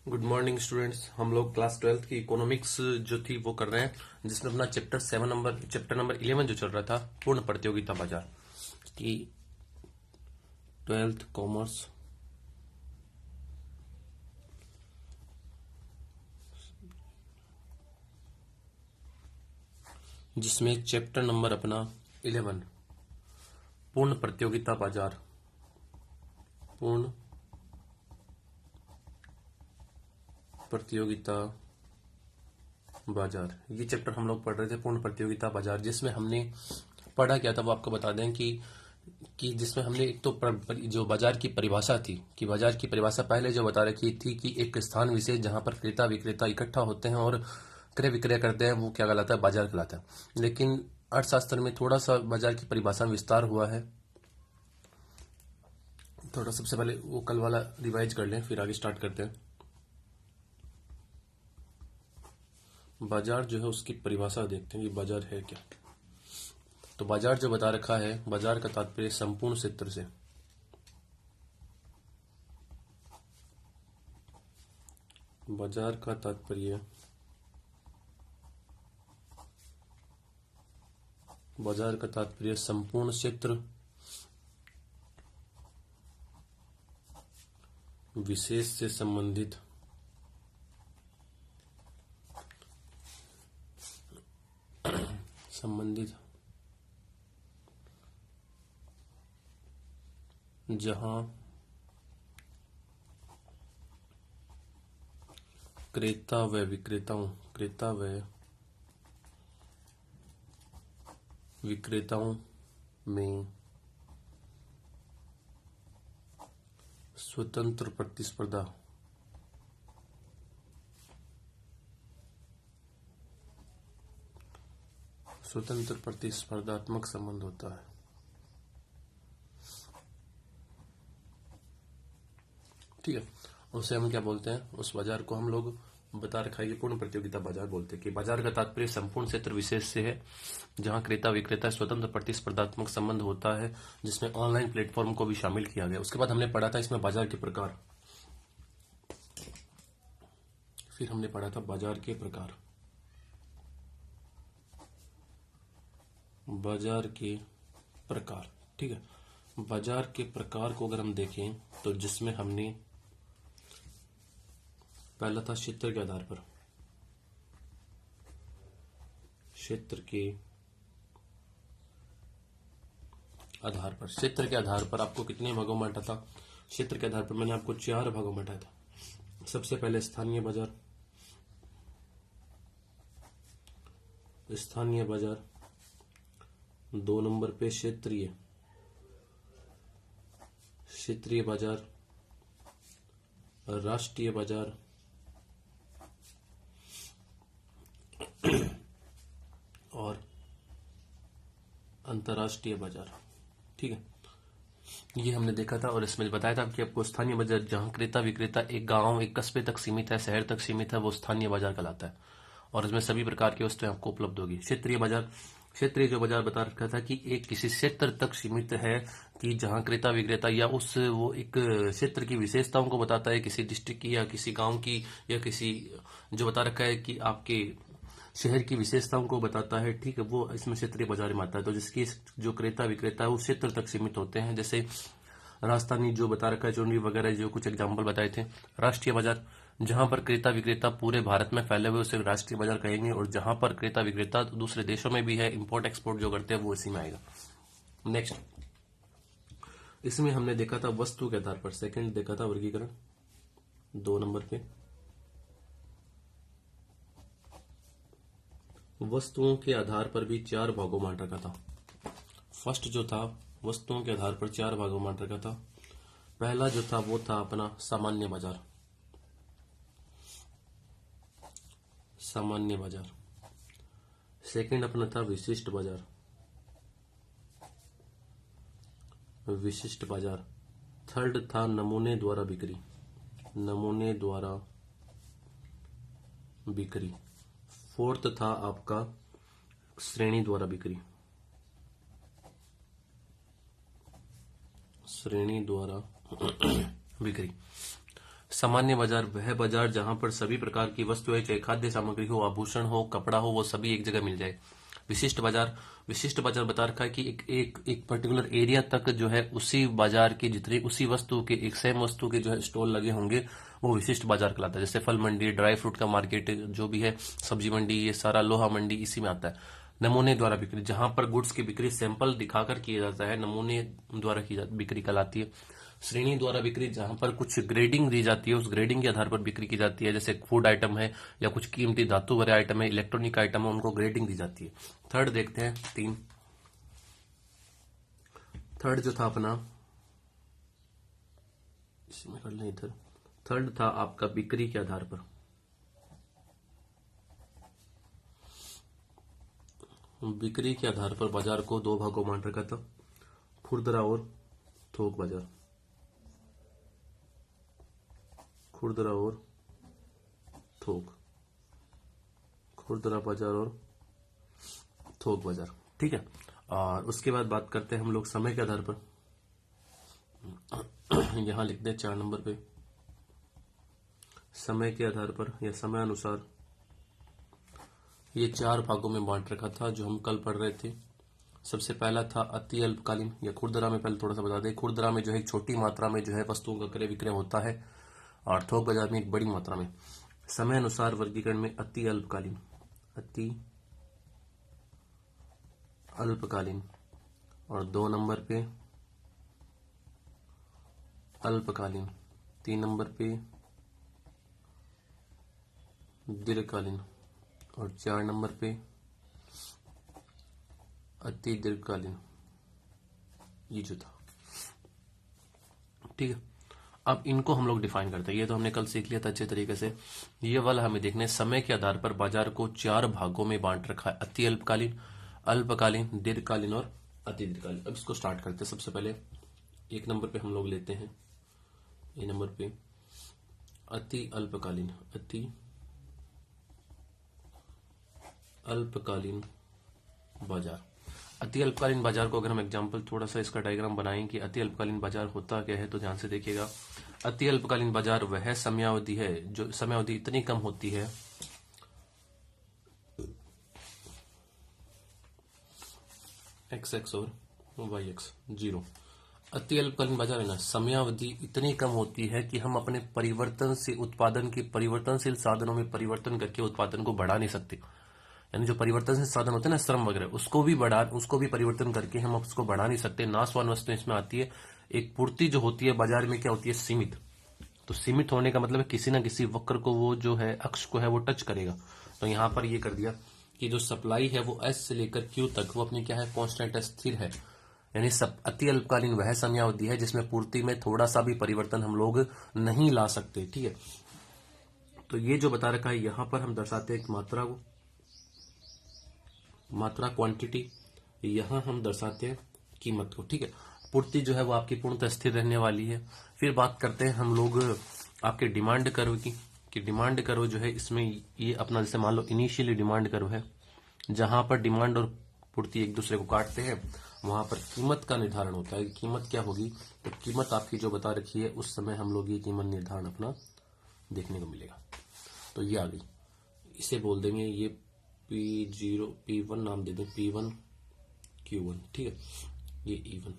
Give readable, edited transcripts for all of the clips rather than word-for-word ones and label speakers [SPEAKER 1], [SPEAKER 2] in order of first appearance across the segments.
[SPEAKER 1] Good morning students. हम लोग class 12th की इकोनॉमिक्स जो थी वो कर रहे हैं, जिसमें अपना चैप्टर नंबर 11 जो चल रहा था, पूर्ण प्रतियोगिता बाजार की 12th कॉमर्स जिसमें चैप्टर नंबर अपना 11 पूर्ण प्रतियोगिता बाजार, पूर्ण प्रतियोगिता बाजार, ये चैप्टर हम लोग पढ़ रहे थे, पूर्ण प्रतियोगिता बाजार। जिसमें हमने पढ़ा क्या था वो आपको बता दें कि जिसमें हमने एक तो जो बाजार की परिभाषा थी, कि बाजार की परिभाषा पहले जो बता रखी थी कि एक स्थान विशेष जहां पर क्रेता विक्रेता इकट्ठा होते हैं और क्रय विक्रय करते हैं, वो क्या कहलाता है? बाजार कहलाता है। लेकिन अर्थशास्त्र में थोड़ा सा बाजार की परिभाषा में विस्तार हुआ है। थोड़ा सबसे पहले वो कल वाला रिवाइज कर लें, फिर आगे स्टार्ट करते हैं। बाजार जो है उसकी परिभाषा देखते हैं कि बाजार है क्या। तो बाजार जो बता रखा है, बाजार का तात्पर्य संपूर्ण क्षेत्र से, बाजार का तात्पर्य संपूर्ण क्षेत्र विशेष से संबंधित जहां क्रेता व विक्रेताओं में स्वतंत्र प्रतिस्पर्धात्मक संबंध होता है। ठीक है, उसे हम क्या बोलते हैं? उस बाजार को हम लोग बता रखा है कि पूर्ण प्रतियोगिता बाजार बोलते हैं। कि बाजार का तात्पर्य संपूर्ण क्षेत्र विशेष से है जहां क्रेता विक्रेता स्वतंत्र प्रतिस्पर्धात्मक संबंध होता है, जिसमें ऑनलाइन प्लेटफॉर्म को भी शामिल किया गया। उसके बाद हमने पढ़ा था इसमें बाजार के प्रकार, फिर हमने पढ़ा था बाजार के प्रकार, ठीक है। बाजार के प्रकार को अगर हम देखें तो जिसमें हमने पहला था क्षेत्र के आधार पर, क्षेत्र के आधार पर आपको कितने भागों में बांटा था? क्षेत्र के आधार पर मैंने आपको 4 भागों में बांटा था। सबसे पहले स्थानीय बाजार, 2 नंबर पे क्षेत्रीय बाजार, राष्ट्रीय बाजार और अंतर्राष्ट्रीय बाजार। ठीक है, ये हमने देखा था और इसमें बताया था कि आपको स्थानीय बाजार जहां क्रेता विक्रेता एक गांव एक कस्बे तक सीमित है, शहर तक सीमित है, वो स्थानीय बाजार कहलाता है और इसमें सभी प्रकार की वस्तुएं आपको उपलब्ध होगी। क्षेत्रीय जो बाजार बता रखा था कि एक किसी क्षेत्र तक सीमित है, कि जहां क्रेता विक्रेता या वो एक क्षेत्र की विशेषताओं को बताता है, किसी डिस्ट्रिक्ट की या किसी गांव की या किसी, जो बता रखा है कि आपके शहर की विशेषताओं को बताता है। ठीक है, वो इसमें क्षेत्रीय बाजार में आता है। तो जिसकी जो क्रेता विक्रेता है वो क्षेत्र तक सीमित होते हैं। जैसे राजस्थानी जो बता रखा है, चुनरी वगैरह, जो कुछ एग्जाम्पल बताए थे। राष्ट्रीय बाजार जहां पर क्रेता विक्रेता पूरे भारत में फैले हुए उसे राष्ट्रीय बाजार कहेंगे, और जहां पर क्रेता विक्रेता दूसरे देशों में भी है, इंपोर्ट एक्सपोर्ट जो करते हैं, वो इसी में आएगा। नेक्स्ट, इसमें हमने देखा था वस्तु के आधार पर, सेकंड देखा था वर्गीकरण 2 नंबर पे। वस्तुओं के आधार पर भी 4 भागों में बांट रखा था। फर्स्ट जो था वस्तुओं के आधार पर 4 भागों में बांट रखा था। पहला जो था वो था अपना सामान्य बाजार, सेकंड अपना था विशिष्ट बाजार, थर्ड था नमूने द्वारा बिक्री, फोर्थ था आपका श्रेणी द्वारा बिक्री। सामान्य बाजार वह बाजार जहां पर सभी प्रकार की वस्तुएं, चाहे खाद्य सामग्री हो, आभूषण हो, कपड़ा हो, वो सभी एक जगह मिल जाए। विशिष्ट बाजार बता रखा है कि एक पर्टिकुलर एरिया तक जो है उसी बाजार की जितनी उसी वस्तु के एक सेम वस्तु के जो है स्टॉल लगे होंगे, वो विशिष्ट बाजार कहलाता है। जैसे फल मंडी, ड्राई फ्रूट का मार्केट जो भी है, सब्जी मंडी, ये सारा लोहा मंडी इसी में आता है। नमूने द्वारा बिक्री, जहां पर गुड्स की बिक्री सैंपल दिखाकर किया जाता है, नमूने द्वारा बिक्री कहलाती है। श्रेणी द्वारा बिक्री, जहां पर कुछ ग्रेडिंग दी जाती है, उस ग्रेडिंग के आधार पर बिक्री की जाती है। जैसे फूड आइटम है या कुछ कीमती धातु भरे आइटम है, इलेक्ट्रॉनिक आइटम है, उनको ग्रेडिंग दी जाती है। थर्ड देखते हैं, थर्ड जो था अपना, इसमें कर लें इधर। थर्ड था आपका बिक्री के आधार पर। बिक्री के आधार पर बाजार को दो भागों में बांट रखा था, खुदरा और थोक बाजार। खुदरा और थोक, खुदरा बाजार और थोक बाजार, ठीक है। और उसके बाद बात करते हैं हम लोग समय के आधार पर। यहां लिखते हैं 4 नंबर पे, समय के आधार पर या समय अनुसार ये 4 भागों में बांट रखा था जो हम कल पढ़ रहे थे। सबसे पहला था अति अल्पकालीन या खुदरा में। पहले थोड़ा सा बता दें, खुदरा में जो है छोटी मात्रा में जो है वस्तुओं का क्रय विक्रय होता है, और थोक बाजार में एक बड़ी मात्रा में। समय अनुसार वर्गीकरण में अति अल्पकालीन, अति अल्पकालीन, और 2 नंबर पे अल्पकालीन, 3 नंबर पे दीर्घकालीन, और 4 नंबर पे अति दीर्घकालीन। ये जो था, ठीक है। अब इनको हम लोग डिफाइन करते हैं। ये तो हमने कल सीख लिया था अच्छे तरीके से। ये वाला हमें देखना है, समय के आधार पर बाजार को 4 भागों में बांट रखा है, अति अल्पकालीन, अल्पकालीन, दीर्घकालीन और अति दीर्घकालीन। अब इसको स्टार्ट करते हैं। सबसे पहले 1 नंबर पे हम लोग लेते हैं, ए नंबर पे अति अल्पकालीन, अति अल्पकालीन बाजार। अति अल्पकालीन बाजार को अगर हम एग्जांपल थोड़ा सा इसका डायग्राम बनाएं कि अति अल्पकालीन बाजार होता क्या है, तो ध्यान से देखिएगा। अति अल्पकालीन बाजार वह समयावधि है जो समयावधि इतनी कम होती है XX और YX 0। अति अल्पकालीन बाजार है ना, समयावधि इतनी कम होती है कि हम अपने परिवर्तन से उत्पादन के परिवर्तनशील साधनों में परिवर्तन करके उत्पादन को बढ़ा नहीं सकते। यानी जो परिवर्तनशील साधन होते हैं ना, श्रम वगैरह, उसको भी परिवर्तन करके हम उसको बढ़ा नहीं सकते। नाशवान वस्तुएं इसमें आती है। एक पूर्ति जो होती है बाजार में क्या होती है, सीमित। तो सीमित होने का मतलब है किसी ना किसी वक्र को वो जो है अक्ष को है वो टच करेगा। तो यहां पर ये कर दिया कि जो सप्लाई है वो S से लेकर Q तक वो अपनी क्या है, कांस्टेंट स्थिर है। यानी सब अति अल्पकालीन वह समयावधि है जिसमें पूर्ति में थोड़ा सा भी परिवर्तन हम लोग नहीं ला सकते, ठीक है। तो ये जो बता रखा है यहां पर हम दर्शाते हैं एक मात्रा को, मात्रा क्वांटिटी, यहां हम दर्शाते हैं कीमत को, ठीक है। पूर्ति जो है वो आपकी पूर्णतः स्थिर रहने वाली है। फिर बात करते हैं हम लोग आपके डिमांड कर्व की, कि डिमांड कर्व जो है इसमें ये अपना, जैसे मान लो इनिशियली डिमांड कर्व है, जहां पर डिमांड और पूर्ति एक दूसरे को काटते हैं, वहां पर कीमत का निर्धारण होता है। कीमत क्या होगी, तो कीमत आपकी जो बता रखी है उस समय हम लोग ये कीमत निर्धारण अपना देखने को मिलेगा। तो ये आ गई, इसे बोल देंगे ये P0 P1 नाम दे दें, P1 Q1, ठीक है, ये E1।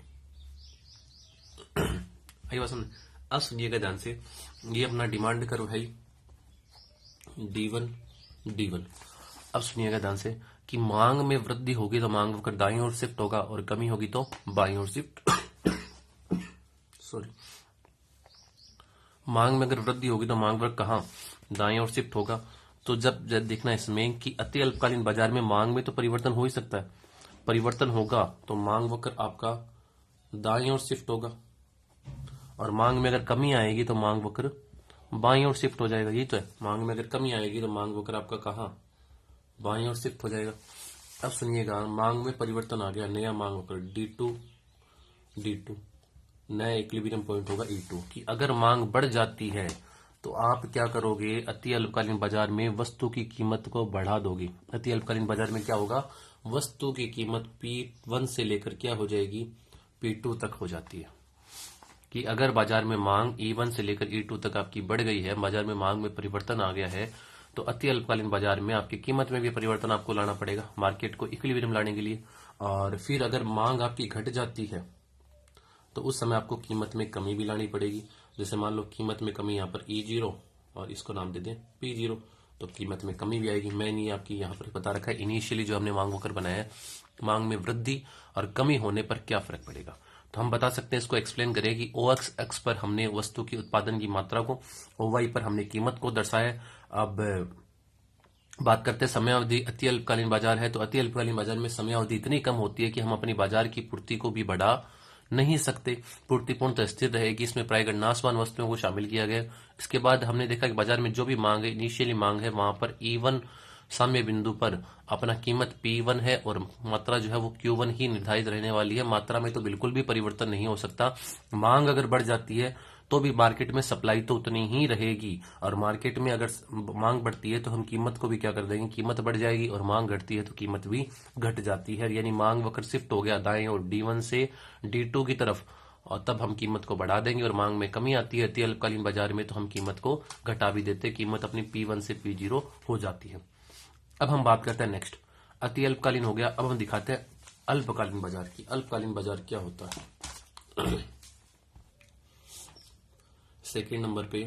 [SPEAKER 1] आई बात समझ। अब सुनिएगा ध्यान से, ये अपना डिमांड कर्व है D1। अब सुनिएगा ध्यान से कि मांग में वृद्धि होगी तो मांग वक्र दाईं ओर शिफ्ट होगा, और कमी होगी तो बाईं ओर शिफ्ट सॉरी, मांग में अगर वृद्धि होगी तो मांग वक्र कहां, दाईं ओर शिफ्ट होगा। तो जब देखना इसमें कि अति अल्पकालीन बाजार में मांग में तो परिवर्तन हो ही सकता है, परिवर्तन होगा तो मांग वक्र आपका दाईं ओर शिफ्ट होगा, और मांग में अगर कमी आएगी तो मांग वक्र बाईं ओर शिफ्ट हो जाएगा। ये तो है, मांग में अगर कमी आएगी तो मांग वक्र आपका कहां, बाईं ओर शिफ्ट हो जाएगा। अब सुनिएगा, मांग में परिवर्तन आ गया, नया मांग वक्र D2, नया इक्विलिब्रियम पॉइंट होगा E2 की। अगर मांग बढ़ जाती है तो आप क्या करोगे, अति अल्पकालीन बाजार में वस्तु की कीमत को बढ़ा दोगे। अति अल्पकालीन बाजार में क्या होगा, वस्तु की कीमत P1 से लेकर क्या हो जाएगी, P2 तक हो जाती है। कि अगर बाजार में मांग E1 से लेकर E2 तक आपकी बढ़ गई है, बाजार में मांग में परिवर्तन आ गया है, तो अति अल्पकालीन बाजार में आपकी कीमत में भी परिवर्तन आपको लाना पड़ेगा मार्केट को इक्विलिब्रियम लाने के लिए। और फिर अगर मांग आपकी घट जाती है तो उस समय आपको कीमत में कमी भी लानी पड़ेगी। जैसे मान लो कीमत में कमी यहाँ पर E0 और इसको नाम दे दें P0, तो कीमत में कमी भी आएगी। मैंने ये आपकी यहाँ पर बता रखा है इनिशियली जो हमने मांग वक्र बनाया है, मांग में वृद्धि और कमी होने पर क्या फर्क पड़ेगा। तो हम बता सकते हैं, इसको एक्सप्लेन करें कि OX एक्स पर हमने वस्तु की उत्पादन की मात्रा को, OY पर हमने कीमत को दर्शाया। अब बात करते हैं समयावधि। अति अल्पकालीन बाजार है तो अति अल्पकालीन बाजार में समयावधि इतनी कम होती है कि हम अपनी बाजार की पूर्ति को भी बढ़ा नहीं सकते। पूर्ति पूर्णतः स्थिर रहेगी। इसमें प्रायः नाशवान वस्तुओं को शामिल किया गया। इसके बाद हमने देखा कि बाजार में जो भी मांग है, इनिशियली मांग है, वहां पर E1 साम्य बिंदु पर अपना कीमत P1 है और मात्रा जो है वो Q1 ही निर्धारित रहने वाली है। मात्रा में तो बिल्कुल भी परिवर्तन नहीं हो सकता। मांग अगर बढ़ जाती है तो भी मार्केट में सप्लाई तो उतनी ही रहेगी, और मार्केट में अगर मांग बढ़ती है तो हम कीमत को भी क्या कर देंगे, कीमत बढ़ जाएगी, और मांग घटती है तो कीमत भी घट जाती है। यानी मांग वक्र शिफ्ट हो गया दाएं और D1 से D2 की तरफ, और तब हम कीमत को बढ़ा देंगे। और मांग में कमी आती है अति अल्पकालीन बाजार में तो हम कीमत को घटा भी देते, कीमत अपनी P1 से P0 हो जाती है। अब हम बात करते हैं नेक्स्ट, अति अल्पकालीन हो गया। अब हम दिखाते हैं अल्पकालीन बाजार की। अल्पकालीन बाजार क्या होता है। सेकेंड नंबर पे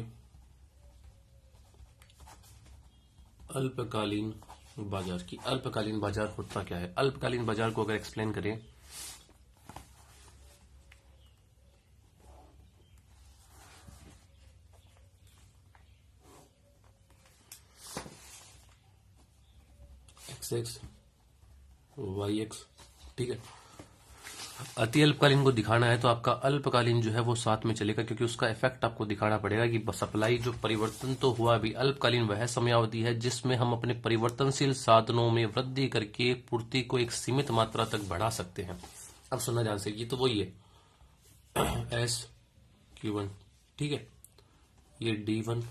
[SPEAKER 1] अल्पकालीन बाजार की। अल्पकालीन बाजार होता क्या है। अल्पकालीन बाजार को अगर एक्सप्लेन करें, XX YX, ठीक है। अति अल्पकालीन को दिखाना है तो आपका अल्पकालीन जो है वो साथ में चलेगा, क्योंकि उसका इफेक्ट आपको दिखाना पड़ेगा कि सप्लाई जो परिवर्तन तो हुआ भी। अल्पकालीन वह समयावधि है जिसमें हम अपने परिवर्तनशील साधनों में वृद्धि करके पूर्ति को एक सीमित मात्रा तक बढ़ा सकते हैं। अब सुनना ध्यान से, ये तो वही है SQ1, ठीक है। ये D1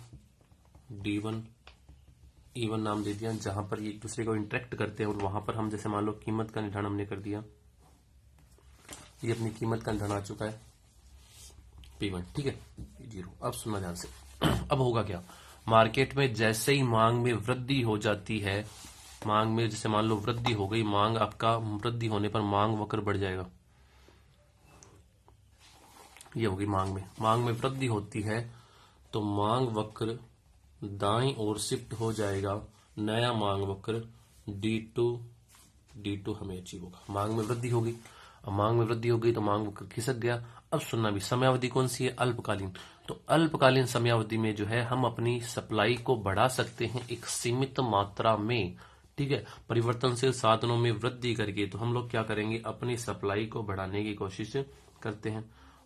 [SPEAKER 1] E1 नाम दे दिया, जहां पर ये एक दूसरे को इंटरेक्ट करते हैं, और वहां पर हम जैसे मान लो कीमत का निर्धारण हमने कर दिया, ये अपनी कीमत का निर्धारण आ चुका है P1, ठीक है, P0। अब सुनना ध्यान से, अब होगा क्या, मार्केट में जैसे ही मांग में वृद्धि हो जाती है, मांग में जैसे मान लो वृद्धि हो गई, मांग आपका वृद्धि होने पर मांग वक्र बढ़ जाएगा। ये होगी मांग में वृद्धि होती है तो मांग वक्र दाईं ओर शिफ्ट हो जाएगा। नया मांग वक्र D2 हमें अचीव होगा। मांग में वृद्धि होगी, अब मांग में वृद्धि हो गई तो मांग वक्र खिसक गया। अब सुनना भी, समयावधि कौन सी है, अल्पकालीन। तो अल्पकालीन समयावधि में जो है हम अपनी सप्लाई को बढ़ा सकते हैं एक सीमित मात्रा में, ठीक है, परिवर्तनशील साधनों में वृद्धि करके। तो हम लोग क्या करेंगे, अपनी सप्लाई को बढ़ाने की कोशिश करते हैं।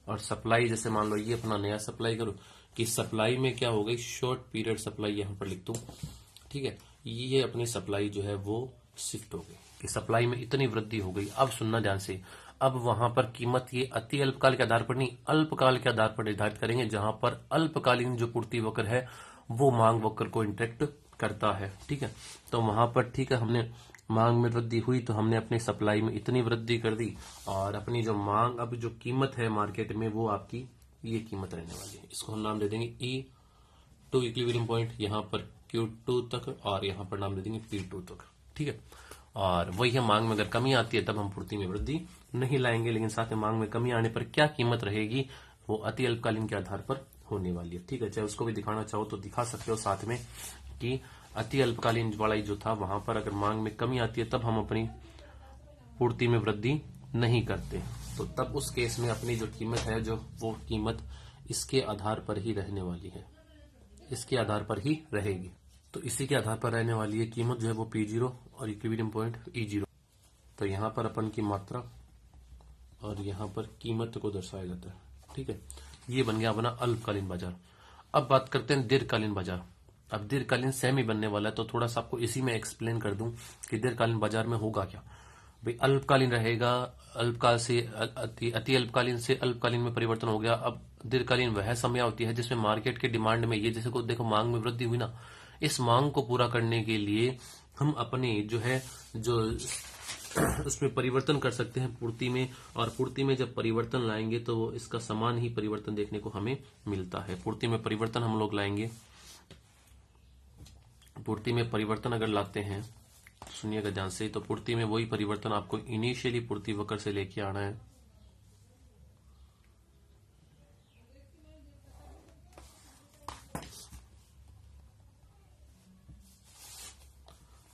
[SPEAKER 1] और सप्लाई जैसे मान लो ये अपना नया सप्लाई करो, कि सप्लाई में क्या हो गई, शॉर्ट पीरियड सप्लाई यहां पर लिख दूं, ठीक है। ये अपनी सप्लाई जो है वो शिफ्ट हो गई, कि सप्लाई में इतनी वृद्धि हो गई। अब सुनना ध्यान से, अब वहां पर कीमत ये अति अल्पकाल के आधार पर नहीं, अल्पकाल के आधार पर निर्धारित करेंगे, जहां पर अल्पकालीन जो पूर्ति वक्र है वो मांग वक्र को इंटरेक्ट करता है, ठीक है। तो वहां पर ठीक है, हमने मांग में वृद्धि हुई तो हमने अपनी सप्लाई में इतनी वृद्धि कर दी, और अपनी जो मांग, अब जो कीमत है मार्केट में वो आपकी ये कीमत रहने वाली है। इसको हम नाम दे देंगे E2 इक्विलिब्रियम पॉइंट, यहाँ पर Q2 तक, और यहाँ पर नाम दे देंगे P2 तक, ठीक है। और वही है, मांग में अगर कमी आती है तब हम पूर्ति में वृद्धि नहीं लाएंगे, लेकिन साथ में मांग में कमी आने पर क्या कीमत रहेगी वो अति अल्पकालीन के आधार पर होने वाली है, ठीक है। चाहे उसको भी दिखाना चाहो तो दिखा सकते हो साथ में, कि अति अल्पकालीन वाला जो था वहां पर अगर मांग में कमी आती है तब हम अपनी पूर्ति में वृद्धि नहीं करते, तो तब उस केस में अपनी जो कीमत है, जो वो कीमत इसके आधार पर ही रहने वाली है, इसके आधार पर ही रहेगी। तो इसी के आधार पर रहने वाली है कीमत जो है वो P0 और इक्विलिब्रियम पॉइंट E0। तो यहाँ पर अपन की मात्रा और यहाँ पर कीमत को दर्शाया जाता है, ठीक है। ये बन गया अपना अल्पकालीन बाजार। अब बात करते हैं दीर्घकालीन बाजार। अब दीर्घकालीन सेम ही बनने वाला है, तो थोड़ा सा आपको इसी में एक्सप्लेन कर दूं कि दीर्घकालीन बाजार में होगा क्या। भाई अल्पकालीन रहेगा, अल्पकाल से अति अल्पकालीन से अल्पकालीन में परिवर्तन हो गया। अब दीर्घकालीन वह समयावधि है जिसमें मार्केट के डिमांड में, ये जैसे को देखो मांग में वृद्धि हुई ना, इस मांग को पूरा करने के लिए हम अपने जो है जो उसमें परिवर्तन कर सकते हैं पूर्ति में, और पूर्ति में जब परिवर्तन लाएंगे तो वो इसका समान ही परिवर्तन देखने को हमें मिलता है। पूर्ति में परिवर्तन हम लोग लाएंगे, पूर्ति में परिवर्तन अगर लाते हैं, सुनिएगा ध्यान से, तो पूर्ति में वही परिवर्तन आपको इनिशियली पूर्ति वक्र से लेके आना है।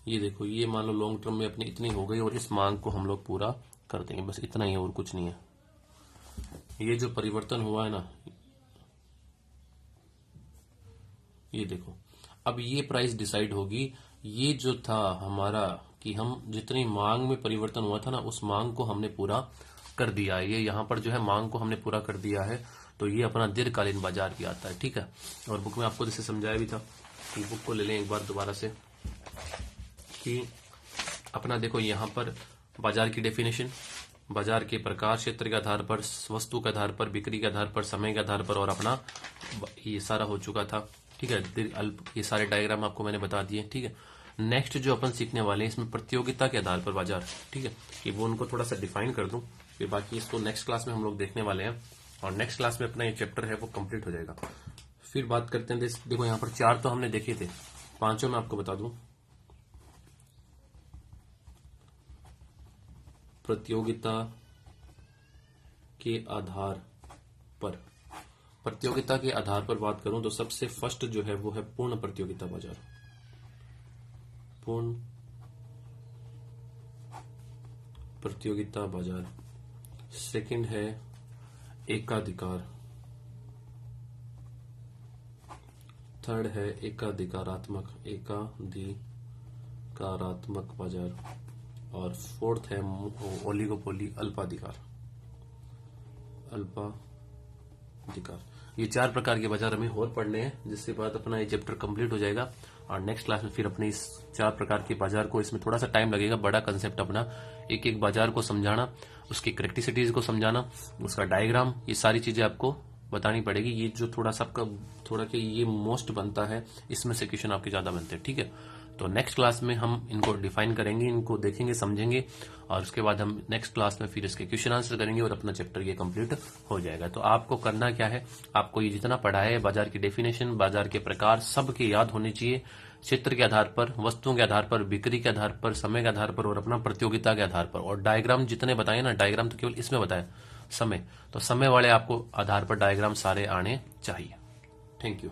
[SPEAKER 1] ये देखो, ये मान लो लॉन्ग टर्म में अपनी इतनी हो गई और इस मांग को हम लोग पूरा कर देंगे, बस इतना ही है और कुछ नहीं है। ये जो परिवर्तन हुआ है ना, ये देखो, अब ये प्राइस डिसाइड होगी। ये जो था हमारा कि हम जितनी मांग में परिवर्तन हुआ था ना, उस मांग को हमने पूरा कर दिया है। ये यहां पर जो है मांग को हमने पूरा कर दिया है, तो ये अपना दीर्घकालीन बाजार भी आता है। ठीक है, और बुक में आपको जैसे समझाया भी था कि बुक को ले लें एक बार दोबारा से, कि अपना देखो यहां पर बाजार की डेफिनेशन, बाजार के प्रकार, क्षेत्र के आधार पर, वस्तु के आधार पर, बिक्री के आधार पर, समय के आधार पर, और अपना ये सारा हो चुका था। ठीक है, ये सारे डायग्राम आपको मैंने बता दिए। ठीक है, नेक्स्ट जो अपन सीखने वाले हैं इसमें प्रतियोगिता के आधार पर बाजार। ठीक है, कि वो उनको थोड़ा सा डिफाइन कर दूं, फिर बाकी इसको नेक्स्ट क्लास में हम लोग देखने वाले हैं, और नेक्स्ट क्लास में अपना ये चैप्टर है वो कंप्लीट हो जाएगा। फिर बात करते हैं, देखो यहाँ पर 4 तो हमने देखे थे, 5 मैं आपको बता दूं। प्रतियोगिता के आधार पर, प्रतियोगिता के आधार पर बात करूं तो सबसे फर्स्ट जो है वो है पूर्ण प्रतियोगिता बाजार, पूर्ण प्रतियोगिता बाजार। सेकंड है एकाधिकार, थर्ड है एकाधिकारात्मक बाजार, और फोर्थ है ओलिगोपोली, अल्पाधिकार। ये 4 प्रकार के बाजार हमें और पढ़ने हैं, जिसके बाद अपना ये चैप्टर कंप्लीट हो जाएगा। और नेक्स्ट क्लास में फिर अपने इस 4 प्रकार के बाजार को, इसमें थोड़ा सा टाइम लगेगा, बड़ा कंसेप्ट अपना, एक एक बाजार को समझाना, उसकी करेक्टिसिटीज को समझाना, उसका डायग्राम, ये सारी चीजें आपको बतानी पड़ेगी। ये जो थोड़ा सा आपका थोड़ा कि ये मोस्ट बनता है, इसमें से क्वेश्चन आपके ज्यादा बनते हैं। ठीक है, तो नेक्स्ट क्लास में हम इनको डिफाइन करेंगे, इनको देखेंगे, समझेंगे, और उसके बाद हम नेक्स्ट क्लास में फिर इसके क्वेश्चन आंसर करेंगे और अपना चैप्टर ये कंप्लीट हो जाएगा। तो आपको करना क्या है, आपको ये जितना पढ़ा है, बाजार की डेफिनेशन, बाजार के प्रकार, सब के याद होने चाहिए, क्षेत्र के आधार पर, वस्तुओं के आधार पर, बिक्री के आधार पर, समय के आधार पर, और अपना प्रतियोगिता के आधार पर। और डायग्राम जितने बताए ना, डायग्राम तो केवल इसमें बताया, समय, तो समय वाले आपको आधार पर डायग्राम सारे आने चाहिए। Thank you.